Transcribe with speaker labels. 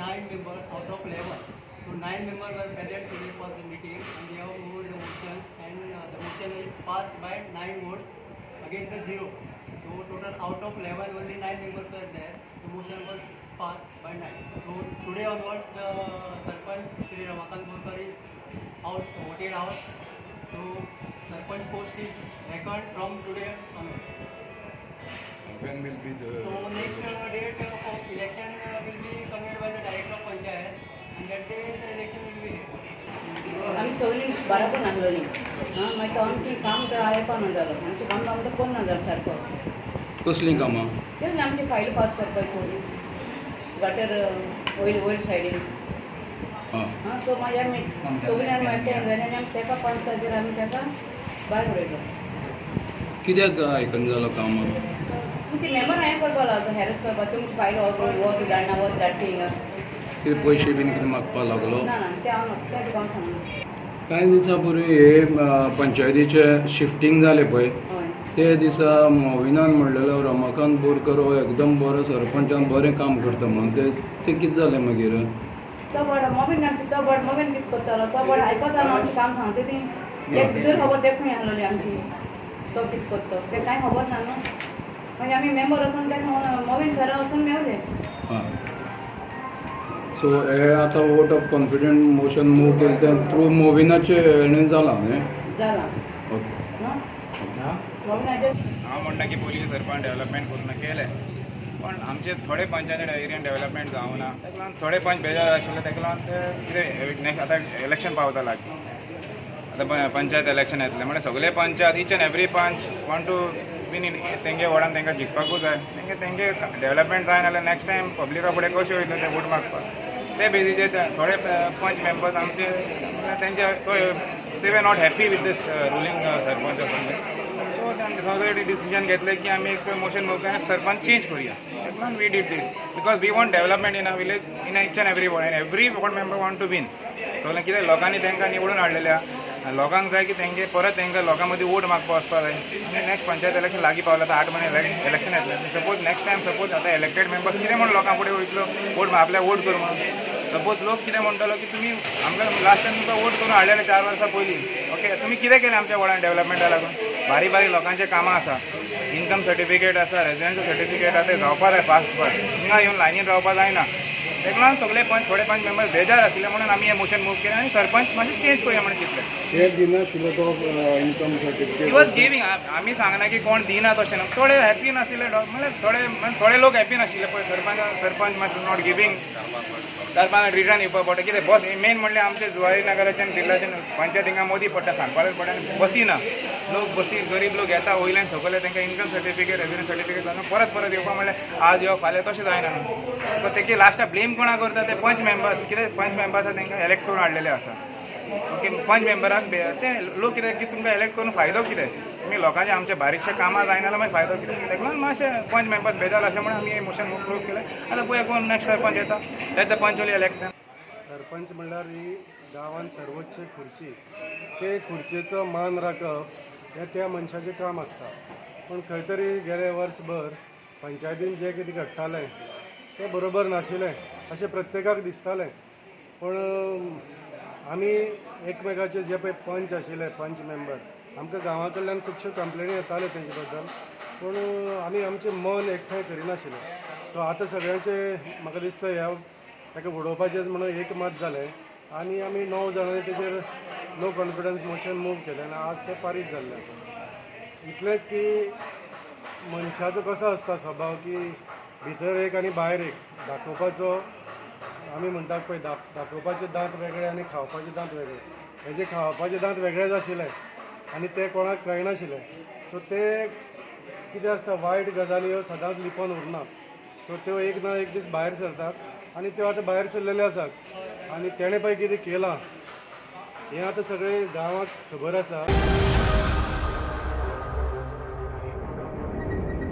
Speaker 1: 9 members out of 11. So 9 members were present today for the meeting and they have moved the motions and the motion is passed by 9 votes against the 0. So total out of 11 only 9 members were there. So motion was passed by 9. So today onwards the Sarpanch Shri Ramakant Borkar is voted out. So Sarpanch post is vacant from today onwards.
Speaker 2: When will be the
Speaker 1: So next date of election will be convened by the director of Panchayat and that day the election will be held.
Speaker 3: आम्ही सगळी बराबर नांदलोली मागीर तो आमची काम आयपा ना जालो आमचें काम आमकां कोण ना जालो सारको
Speaker 2: कसलीं कामां?
Speaker 3: तेच आमची फायल पास करपाच्यो गटर वयर सायडीन सो मागीर आमी सगळ्यांनी एकठांय जालें आनी आमी तेका 5 तारखेर आमी तेका भायर उडयलो.
Speaker 2: कित्याक आयकन जालो काम?
Speaker 3: ती मेंबर हांवें करपा लागलो हॅरस करपा तुमची फायल हो तूं धाडना हो धाड थिंगा
Speaker 2: कितें पयशे बीन कितें मागपा लागलो?
Speaker 3: ना ना तें हांव तें तुका हांव सांगना.
Speaker 2: कांय दिसा पयलीं हे पंचायतीचें शिफ्टींग जालें पळय
Speaker 3: हय
Speaker 2: ते दिसा मोविनान म्हणलेलो रमाकांत बोरकर हो एकदम बरो सरपंचान बरें काम करता म्हणून ते कितें जालें मागीर?
Speaker 3: तो बड मोबीन तो बड मोबीन कितें करतालो तो बड आयकता न्हू आमचें काम सांगता ती एक भितर खबर देखून आहलोली आमची तो कितें करता तें कांय खबर ना न्हू मागीर आमी मेंबर वचून तेका मोबीन सरा वचून मेवले.
Speaker 2: सो हे आतां vote of confident motion move केलें तें थ्रू मोविनाचे हेणें जालां न्ही?
Speaker 3: जाला
Speaker 2: ओके.
Speaker 3: मोबीनाचे
Speaker 4: हांव म्हणटा की पयलीं सरपंच डेव्हलपमेंट करून केलें पण आमचे थोडे पंचायती एरियन डेव्हलपमेंट जावना ताका लागून थोडे पंच बेजार आशिल्ले ताका लागून ते कितें नेक्स्ट आतां इलेक्शन पावता लागीं आतां पंचायत इलेक्शन येतलें म्हणजे सगळे पंचायत इच एंड एवरी पंच वॉन्ट टू बीन इन तेंगे वॉर्डान तांकां जिखपाकूच जाय तेंगे डेव्हलपमेंट जाय नाल्यार नेक्स्ट टायम पब्लिका फुडें कशें वयतले ते वोट मागपाक ते बेजीचेर थोडे पंच मेंबर्स आमचे तेंचे they were not happy with this ruling sarpanch so तेंचे सगळे डिसिजन घेतले की आमी एक मोशन मूव करून सरपंच चेंज करुया म्हणून we did this because we want development in a village in each and every ward and every ward member want to win सगळें कितें लोकांनी तांकां निवडून हाडलेल्या लोकांक जाय की तेंगे परत तांकां लोकां मदीं वोट मागपा वचपा जाय आनी नेक्स्ट पंचायत इलेक्शन लागीं पावलें आतां 8 म्हयने इलेक्शन येतलें सपोज नेक्स्ट टायम सपोज आतां इलेक्टेड मेंबर्स कितें म्हूण लोकां फुडें वयतलो वोट आपल्या वोट कर म्हणून सपोज लोक कितें म्हणटलो की तुमी आमकां लास्ट टायम तुमकां वोट करून हाडलेले 4 वर्सां पयलीं ओके तुमी कितें केलें आमच्या वॉर्डान डेव्हलपमेंटा लागून बारीक बारीक लोकांचें कामां आसा इनकम सर्टिफिकेट आसा रेजिडेंशियल सर्टिफिकेट आसा ते जावपा जाय फास्ट फास्ट हिंगा येवन लायनीन रावपा जायना ताका लागून सगळे पंच थोडे पंच मेंबर बेजार आशिल्ले म्हणून आमी हें मोशन मूव केलें आनी सरपंच मातशें चेंज करुया म्हणून चिंतलें.
Speaker 2: हे दिनाशिल्लो तो income certificate
Speaker 4: he was giving आमी सांगना की कोण दिना तशें न्हू थोडे हॅपी नाशिल्ले म्हणल्यार थोडे लोक हॅपी नाशिल्ले पळय सरपंच मातशें नॉट गिवींग सरपंच रिटर्न येवपा पडटा कितें बस मेन म्हणल्यार आमचे जुवारी नगराच्यान जिल्ल्याच्यान पंचायत हिंगा मोदी पडटा सांगपाकच पडटा आनी बसी ना लोक बसी गरीब लोक येता वयल्यान सकयले तांकां इनकम सर्टिफिकेट रेजिडेंस सर्टिफिकेट जावन परत येवपा म्हणल्यार आज यो फाल्यां तशें जायना न्हू सो तेकी लास्टाक ब्लेम कोणा करता ते पंच मेंबर्स कितें पंच मेंबर्स आसा तांकां इलेक्ट करून हाडलेले आसा ओके पंच मेंबराक ते लोक कितें की तुमकां इलेक्ट करून फायदो कितें तुमी लोकांचे आमचे बारीकशे कामां जायना जाल्यार मागीर फायदो कितें ताका लागून मातशें पंच मेंबर्स बेजार आसले म्हणून आमी हें मोशन प्रूव केलें आतां पळया कोण नेक्स्ट सरपंच येता लेट द पंच ओन्ली इलेक्ट
Speaker 5: सरपंच म्हणल्यार ही गांवांत सर्वोच्च खुर्ची ते खुर्चेचो मान राखप हें त्या मनशाचें काम आसता पूण खंय तरी गेले वर्सभर पंचायतीन जें कितें घडटालें तें बरोबर नाशिल्लें अशें प्रत्येकाक दिसतालें पूण आमी एकमेकाचे जे पळय पंच आशिल्ले पंच मेंबर आमकां गांवा कडल्यान खुबश्यो कंप्लेनी येताल्यो तेंचे बद्दल पूण आमी आमचें मन एकठांय करिनाशिल्ले सो आतां सगळ्यांचे म्हाका दिसता ह्या ताका उडोवपाचेंच म्हणून एक मत जालें आनी आमी 9 जाणांनी तेजेर नो कॉन्फिडन्स मोशन मूव केलें आनी आज तें पारीत जाल्लें आसा. इतलेंच की मनशाचो कसो आसता स्वभाव की भितर एक आनी भायर एक दाखोवपाचो आमी म्हणटात पळय दाखोवपाचे दांत वेगळे आनी खावपाचे दांत वेगळे हेजे खावपाचे दांत वेगळेच आशिल्ले आनी ते कोणाक कळनाशिल्ले सो ते कितें आसता वायट गजाली ह्यो सदांच लिपोवन उरना सो त्यो एक ना एक दीस भायर सरतात आनी त्यो आतां भायर सरलेल्यो आसात आनी तेणें पळय कितें केलां हें आतां सगळे गांवाक खबर आसा.